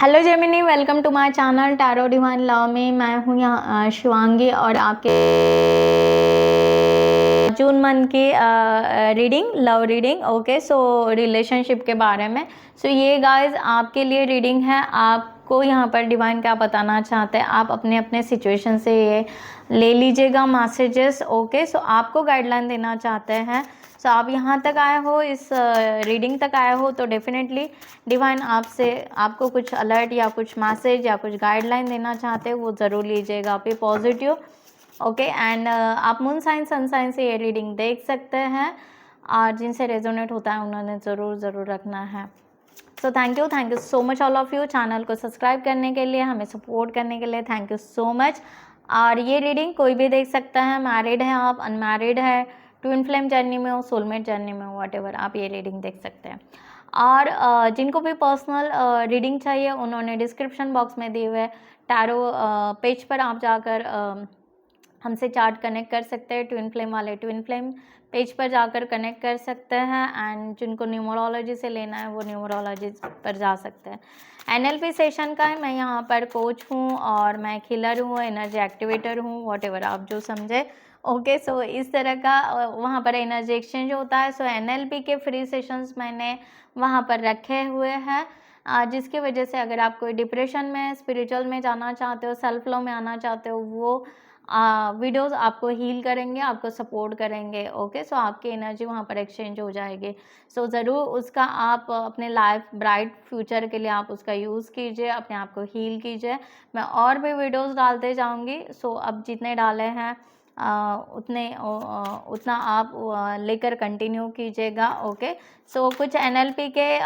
Hello Gemini, welcome to my channel tarot divine love में। मैं हूँ यहाँ शिवांगी और आपके जून मंथ की reading, love reading. Okay, so relationship के बारे में। सो ये गाइस आपके लिए रीडिंग है। आपको यहाँ पर डिवाइन क्या बताना चाहते हैं, आप अपने अपने सिचुएशन से ये ले लीजिएगा मैसेजेस। ओके, सो आपको गाइडलाइन देना चाहते हैं। सो आप यहाँ तक आए हो, इस रीडिंग तक आए हो, तो डेफिनेटली डिवाइन आपको कुछ अलर्ट या कुछ मैसेज या कुछ गाइडलाइन देना चाहते हैं, वो ज़रूर लीजिएगा। आप ये पॉजिटिव। ओके, एंड आप मून साइन सन साइन से ये रीडिंग देख सकते हैं और जिनसे रेजोनेट होता है उन्होंने ज़रूर रखना है। So thank you so much all of you. Channel को सब्सक्राइब करने के लिए, हमें सपोर्ट करने के लिए थैंक यू सो मच। और ये रीडिंग कोई भी देख सकता है, मैरिड है आप, अनमैरिड है, ट्विन फ्लेम जर्नी में हो, सोलमेट जर्नी में हो, व्हाटएवर, आप ये रीडिंग देख सकते हैं। और जिनको भी पर्सनल रीडिंग चाहिए उन्होंने डिस्क्रिप्शन बॉक्स में दिए हुए टैरो पेज पर आप जाकर हमसे चार्ट कनेक्ट कर सकते हैं। ट्विन फ्लेम वाले ट्विन फ्लेम पेज पर जाकर कनेक्ट कर सकते हैं, एंड जिनको न्यूमरोलॉजी से लेना है वो न्यूमरोलॉजी पर जा सकते हैं। एनएलपी सेशन का है, मैं यहाँ पर कोच हूँ और मैं खिलर हूँ, एनर्जी एक्टिवेटर हूँ, व्हाटएवर आप जो समझे। ओके, सो इस तरह का वहाँ पर एनर्जी एक्सचेंज होता है। सो एनएलपी के फ्री सेशंस मैंने वहाँ पर रखे हुए हैं, जिसकी वजह से अगर आप कोई डिप्रेशन में, स्पिरिचुअल में जाना चाहते हो, सेल्फ लव में आना चाहते हो, वो वीडियोस आपको हील करेंगे, आपको सपोर्ट करेंगे। ओके, सो आपकी एनर्जी वहाँ पर एक्सचेंज हो जाएगी। सो ज़रूर उसका आप अपने लाइफ ब्राइट फ्यूचर के लिए आप उसका यूज़ कीजिए, अपने आप को हील कीजिए। मैं और भी वीडियोस डालते जाऊँगी। सो अब जितने डाले हैं उतना आप लेकर कंटिन्यू कीजिएगा। ओके, सो कुछ एनएलपी के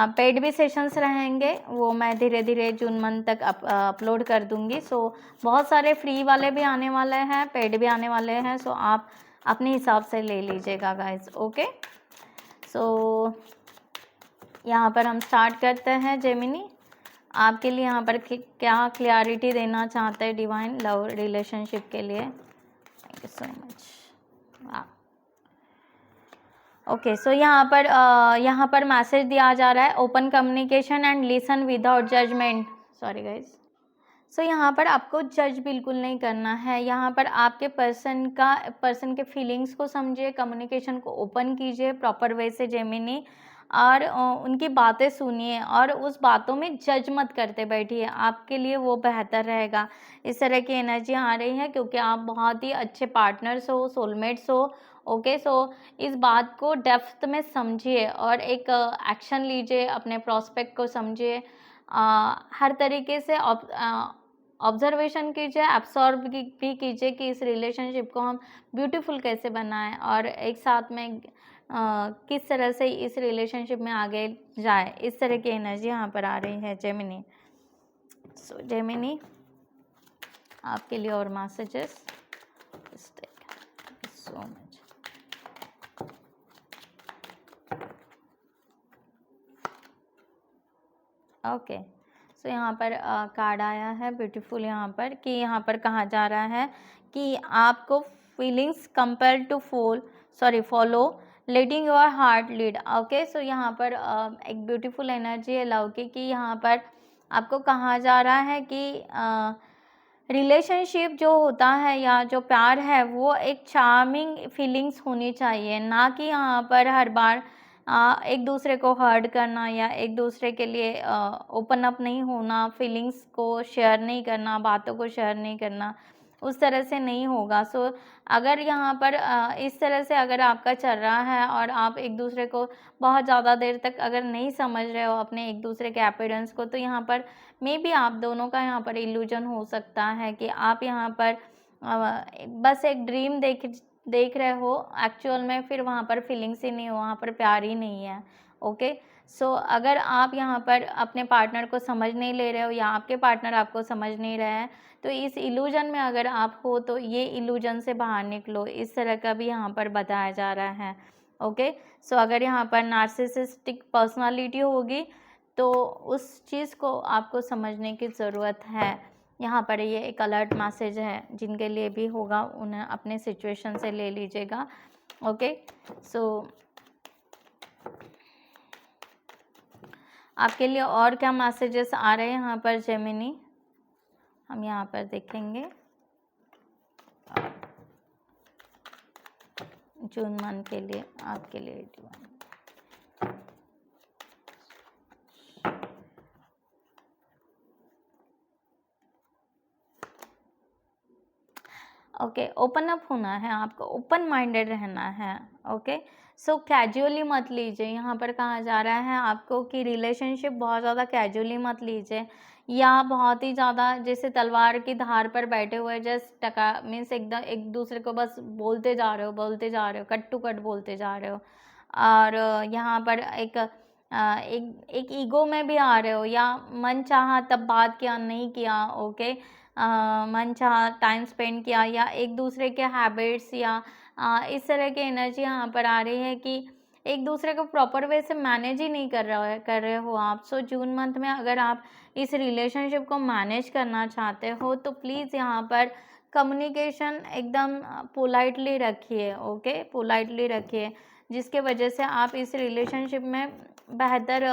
पेड भी सेशंस रहेंगे, वो मैं धीरे धीरे जून मंथ तक अपलोड कर दूंगी। सो बहुत सारे फ्री वाले भी आने वाले हैं, पेड भी आने वाले हैं। सो आप अपने हिसाब से ले लीजिएगा गाइस। ओके, सो यहाँ पर हम स्टार्ट करते हैं। जेमिनी, आपके लिए यहाँ पर क्या क्लैरिटी देना चाहते हैं डिवाइन लव रिलेशनशिप के लिए? Thank you so much. Okay, so यहाँ पर मैसेज दिया जा रहा है, open communication and listen without judgement. Sorry guys. So यहाँ पर आपको जज बिल्कुल नहीं करना है। यहाँ पर आपके पर्सन के फीलिंग्स को समझिए, कम्युनिकेशन को ओपन कीजिए प्रॉपर वे से जेमिनी, और उनकी बातें सुनिए और उस बातों में जज मत करते बैठिए, आपके लिए वो बेहतर रहेगा। इस तरह की एनर्जी आ रही है क्योंकि आप बहुत ही अच्छे पार्टनर्स हो, सोलमेट्स हो। ओके, सो इस बात को डेप्थ में समझिए और एक एक्शन लीजिए, अपने प्रॉस्पेक्ट को समझिए, हर तरीके से ऑब्जर्वेशन कीजिए, एब्सॉर्ब भी कीजिए कि इस रिलेशनशिप को हम ब्यूटीफुल कैसे बनाएं और एक साथ में किस तरह से इस रिलेशनशिप में आगे जाए। इस तरह की एनर्जी यहाँ पर आ रही है जेमिनी। सो जेमिनी, आपके लिए और messages so much. Okay, so यहाँ पर कार्ड आया है ब्यूटीफुल, यहाँ पर कि यहाँ पर कहा जा रहा है कि आपको feelings compare to follow letting your heart lead. Okay, so यहाँ पर एक ब्यूटीफुल एनर्जी है लव की, कि यहाँ पर आपको कहा जा रहा है कि रिलेशनशिप जो होता है या जो प्यार है वो एक चार्मिंग फीलिंग्स होनी चाहिए, ना कि यहाँ पर हर बार एक दूसरे को हर्ट करना या एक दूसरे के लिए ओपन अप नहीं होना, फीलिंग्स को शेयर नहीं करना, बातों को शेयर नहीं करना, उस तरह से नहीं होगा। सो अगर यहाँ पर इस तरह से अगर आपका चल रहा है और आप एक दूसरे को बहुत ज़्यादा देर तक अगर नहीं समझ रहे हो अपने एक दूसरे के अपीयरेंस को, तो यहाँ पर मे बी आप दोनों का यहाँ पर इल्यूजन हो सकता है कि आप यहाँ पर बस एक ड्रीम देख रहे हो, एक्चुअल में फिर वहाँ पर फीलिंग्स ही नहीं हो, वहाँ पर प्यार ही नहीं है। ओके, सो अगर आप यहाँ पर अपने पार्टनर को समझ नहीं ले रहे हो या आपके पार्टनर आपको समझ नहीं रहे हैं, तो इस इल्यूजन में अगर आप हो तो ये इल्यूजन से बाहर निकलो, इस तरह का भी यहाँ पर बताया जा रहा है। ओके, सो अगर यहाँ पर नार्सिसिस्टिक पर्सनालिटी होगी तो उस चीज़ को आपको समझने की ज़रूरत है। यहाँ पर ये एक अलर्ट मैसेज है, जिनके लिए भी होगा उन्हें अपने सिचुएशन से ले लीजिएगा। ओके, सो आपके लिए और क्या मैसेजेस आ रहे हैं यहाँ पर जेमिनी, हम यहाँ पर देखेंगे जून मंथ के लिए आपके लिए। ओके, ओपन अप होना है आपको, ओपन माइंडेड रहना है। ओके, सो कैजुअली मत लीजिए, यहाँ पर कहा जा रहा है आपको कि रिलेशनशिप बहुत ज़्यादा कैजुअली मत लीजिए, या बहुत ही ज़्यादा जैसे तलवार की धार पर बैठे हुए जस्ट टका मीन्स एकदम एक दूसरे को बस बोलते जा रहे हो, बोलते जा रहे हो, कट टू कट बोलते जा रहे हो, और यहाँ पर एक ईगो में भी आ रहे हो, या मन चाहा तब बात किया नहीं किया। ओके, मन चाहा टाइम स्पेंड किया, या एक दूसरे के हैबिट्स या इस तरह की एनर्जी यहाँ पर आ रही है कि एक दूसरे को प्रॉपर वे से मैनेज ही नहीं कर रहे हो आप। सो जून मंथ में अगर आप इस रिलेशनशिप को मैनेज करना चाहते हो तो प्लीज़ यहाँ पर कम्युनिकेशन एकदम पोलाइटली रखिए। ओके, पोलाइटली रखिए, जिसके वजह से आप इस रिलेशनशिप में बेहतर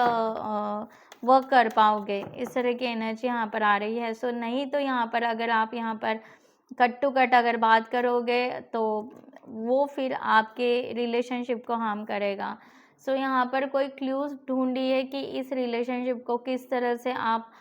वर्क कर पाओगे। इस तरह की एनर्जी यहाँ पर आ रही है। सो नहीं तो यहाँ पर अगर आप यहाँ पर कट टू कट अगर बात करोगे तो वो फिर आपके रिलेशनशिप को हार्म करेगा। सो यहाँ पर कोई क्लूज़ ढूंढिए कि इस रिलेशनशिप को किस तरह से आप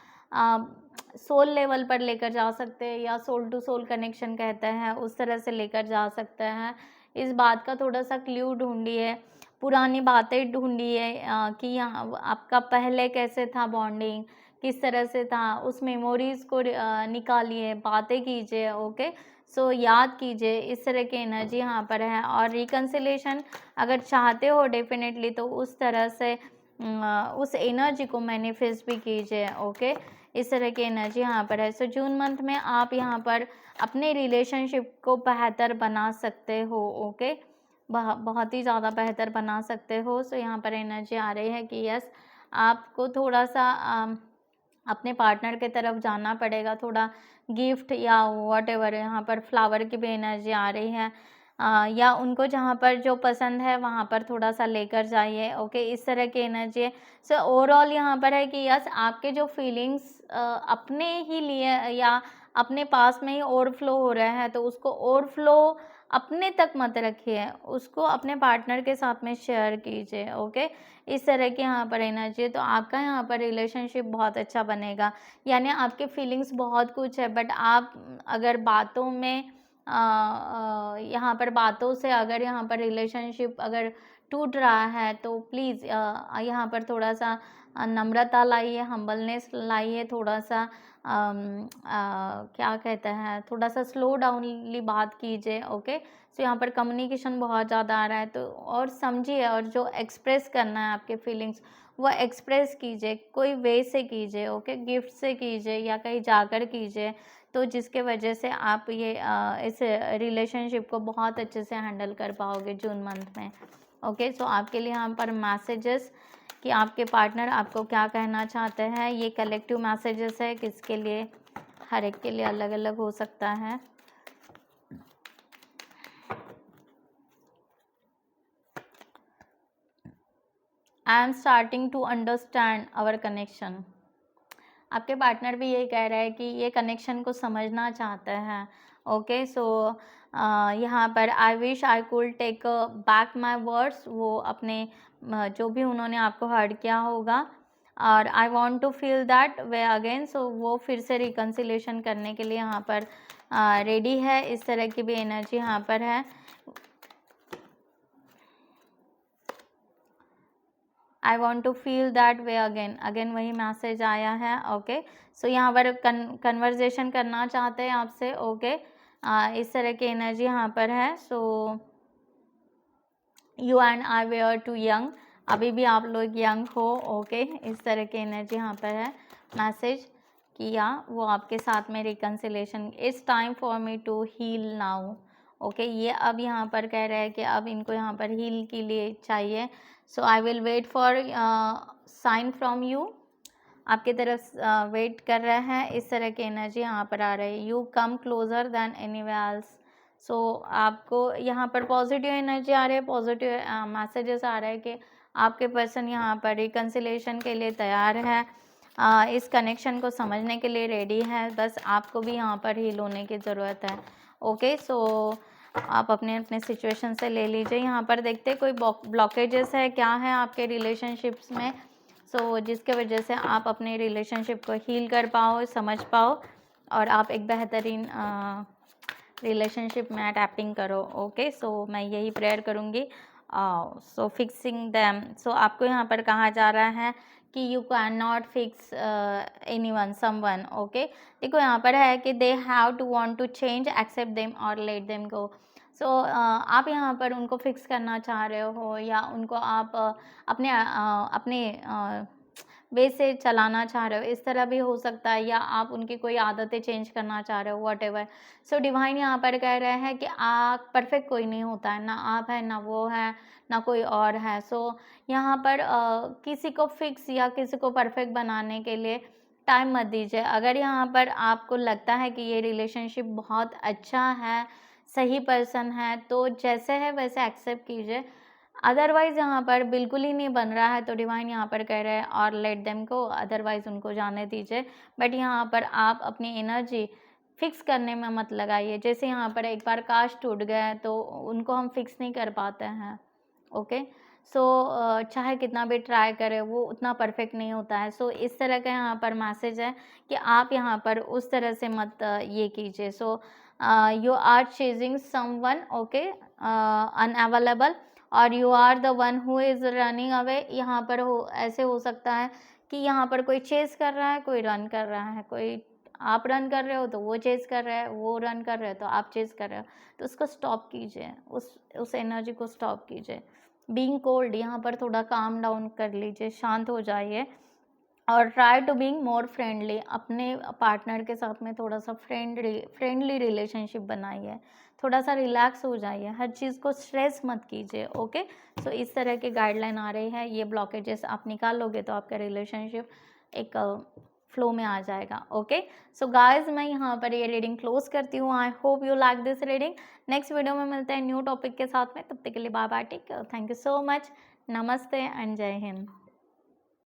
सोल लेवल पर लेकर जा सकते हैं, या सोल टू सोल कनेक्शन कहते हैं उस तरह से लेकर जा सकते हैं। इस बात का थोड़ा सा क्लू ढूंढिए, पुरानी बातें ढूंढिए कि यहाँ आपका पहले कैसे था बॉन्डिंग, किस तरह से था, उस मेमोरीज़ को निकालिए, बातें कीजिए। ओके, सो याद कीजिए, इस तरह की एनर्जी यहाँ पर है। और रिकन्सिलेशन अगर चाहते हो डेफिनेटली तो उस तरह से उस एनर्जी को मैनिफेस्ट भी कीजिए। ओके, इस तरह की एनर्जी यहाँ पर है। सो जून मंथ में आप यहाँ पर अपने रिलेशनशिप को बेहतर बना सकते हो। ओके, बहुत ही ज़्यादा बेहतर बना सकते हो। सो यहाँ पर एनर्जी आ रही है कि यस, आपको थोड़ा सा अपने पार्टनर की तरफ जाना पड़ेगा, थोड़ा गिफ्ट या व्हाटएवर, यहाँ पर फ्लावर की भी एनर्जी आ रही है, या उनको जहाँ पर जो पसंद है वहाँ पर थोड़ा सा लेकर जाइए। ओके, इस तरह की एनर्जी है। सो ओवरऑल यहाँ पर है कि यस, आपके जो फीलिंग्स अपने ही लिए या अपने पास में ही ओवरफ्लो हो रहे हैं तो उसको ओवरफ्लो अपने तक मत रखिए, उसको अपने पार्टनर के साथ में शेयर कीजिए। ओके, इस तरह की यहाँ पर एनर्जी है। तो आपका यहाँ पर रिलेशनशिप बहुत अच्छा बनेगा, यानी आपके फीलिंग्स बहुत कुछ है, बट आप अगर बातों में यहाँ पर बातों से अगर यहाँ पर रिलेशनशिप अगर टूट रहा है तो प्लीज़ यहाँ पर थोड़ा सा नम्रता लाइए, हम्बलनेस लाइए, थोड़ा सा क्या कहते हैं, थोड़ा सा स्लो डाउनली बात कीजिए। ओके, सो यहाँ पर कम्युनिकेशन बहुत ज़्यादा आ रहा है, तो और समझिए, और जो एक्सप्रेस करना है आपके फीलिंग्स वो एक्सप्रेस कीजिए, कोई वे से कीजिए। ओके, गिफ्ट से कीजिए या कहीं जाकर कीजिए, तो जिसके वजह से आप ये इस रिलेशनशिप को बहुत अच्छे से हैंडल कर पाओगे जून मंथ में। ओके, सो आपके लिए यहाँ पर मैसेजेस कि आपके पार्टनर आपको क्या कहना चाहते हैं, ये कलेक्टिव मैसेजेस है, किसके लिए, हर एक के लिए अलग अलग हो सकता है। I am starting to understand our connection. आपके पार्टनर भी यही कह रहा है कि ये कनेक्शन को समझना चाहते हैं। ओके, सो यहाँ पर I wish I could take back my words, वो अपने जो भी उन्होंने आपको हर्ट किया होगा, और I want to feel that way again, so वो फिर से रिकन्सिलेशन करने के लिए यहाँ पर रेडी है। इस तरह की भी एनर्जी यहाँ पर है। I want to feel that way again, again वही मैसेज आया है। ओके, सो यहाँ पर कन्वर्जेशन करना चाहते हैं आपसे। ओके, इस तरह की एनर्जी यहाँ पर है। So you and I we are too young, अभी भी आप लोग यंग हो। ओके, इस तरह की एनर्जी यहाँ पर है। मैसेज किया वो आपके साथ में reconciliation, it's time for me to heal now. Okay, ये अब यहाँ पर कह रहे हैं कि अब इनको यहाँ पर हील के लिए चाहिए। So I will wait for sign from you, आपकी तरफ वेट कर रहे हैं। इस तरह की एनर्जी यहाँ पर आ रही है। You come closer than anywhere else, so आपको यहाँ पर पॉजिटिव एनर्जी आ रही है, पॉजिटिव मैसेजेस आ रहे हैं कि आपके पर्सन यहाँ पर रिकन्सिलेशन के लिए तैयार है, इस कनेक्शन को समझने के लिए रेडी है, बस आपको भी यहाँ पर हील होने की ज़रूरत है। ओके, सो आप अपने अपने सिचुएशन से ले लीजिए। यहाँ पर देखते कोई ब्लॉकेजेस है क्या है आपके रिलेशनशिप्स में, सो जिसके वजह से आप अपने रिलेशनशिप को हील कर पाओ, समझ पाओ और आप एक बेहतरीन रिलेशनशिप में टैपिंग करो। ओके, सो मैं यही प्रेयर करूँगी। सो फिक्सिंग दैम, सो आपको यहाँ पर कहा जा रहा है कि you can not fix anyone someone. Okay, देखो यहाँ पर है कि they have to want to change, accept them और लेट देम गो। सो आप यहाँ पर उनको फिक्स करना चाह रहे हो या उनको आप अपने वे से चलाना चाह रहे हो, इस तरह भी हो सकता है, या आप उनकी कोई आदतें चेंज करना चाह रहे हो, व्हाटएवर। सो डिवाइन यहाँ पर कह रहे हैं कि आप परफेक्ट कोई नहीं होता है, ना आप है ना वो है ना कोई और है। सो यहाँ पर किसी को फिक्स या किसी को परफेक्ट बनाने के लिए टाइम मत दीजिए। अगर यहाँ पर आपको लगता है कि ये रिलेशनशिप बहुत अच्छा है, सही पर्सन है, तो जैसे है वैसे एक्सेप्ट कीजिए। अदरवाइज़ यहाँ पर बिल्कुल ही नहीं बन रहा है तो डिवाइन यहाँ पर कह रहे हैं और लेट देम को, अदरवाइज़ उनको जाने दीजिए। बट यहाँ पर आप अपनी एनर्जी फिक्स करने में मत लगाइए। जैसे यहाँ पर एक बार काश टूट गया तो उनको हम फिक्स नहीं कर पाते हैं। ओके, सो चाहे कितना भी ट्राई करें वो उतना परफेक्ट नहीं होता है। सो इस तरह का यहाँ पर मैसेज है कि आप यहाँ पर उस तरह से मत ये कीजिए। So you are chasing someone, okay, unavailable, और you are the one who is running away. यहाँ पर ऐसे हो सकता है कि यहाँ पर कोई चेस कर रहा है, कोई रन कर रहा है, कोई आप रन कर रहे हो तो वो चेस कर रहा है, वो रन कर रहे हो तो आप चेस कर रहे हो। तो उसको स्टॉप कीजिए, उस एनर्जी को स्टॉप कीजिए। बीइंग कोल्ड, यहाँ पर थोड़ा काम डाउन कर लीजिए, शांत हो जाइए और try to being more friendly. अपने पार्टनर के साथ में थोड़ा सा फ्रेंडली रिलेशनशिप बनाइए, थोड़ा सा रिलैक्स हो जाइए, हर चीज़ को स्ट्रेस मत कीजिए। ओके, सो इस तरह के गाइडलाइन आ रही है। ये ब्लॉकेजेस आप निकाल लोगे तो आपका रिलेशनशिप एक फ्लो में आ जाएगा। ओके, सो गाइज मैं यहाँ पर ये रीडिंग क्लोज करती हूँ। I hope you like this reading. Next video में मिलते हैं न्यू टॉपिक के साथ में, तब तक के लिए bye bye, take care, thank you so much, नमस्ते एंड जय हिंद।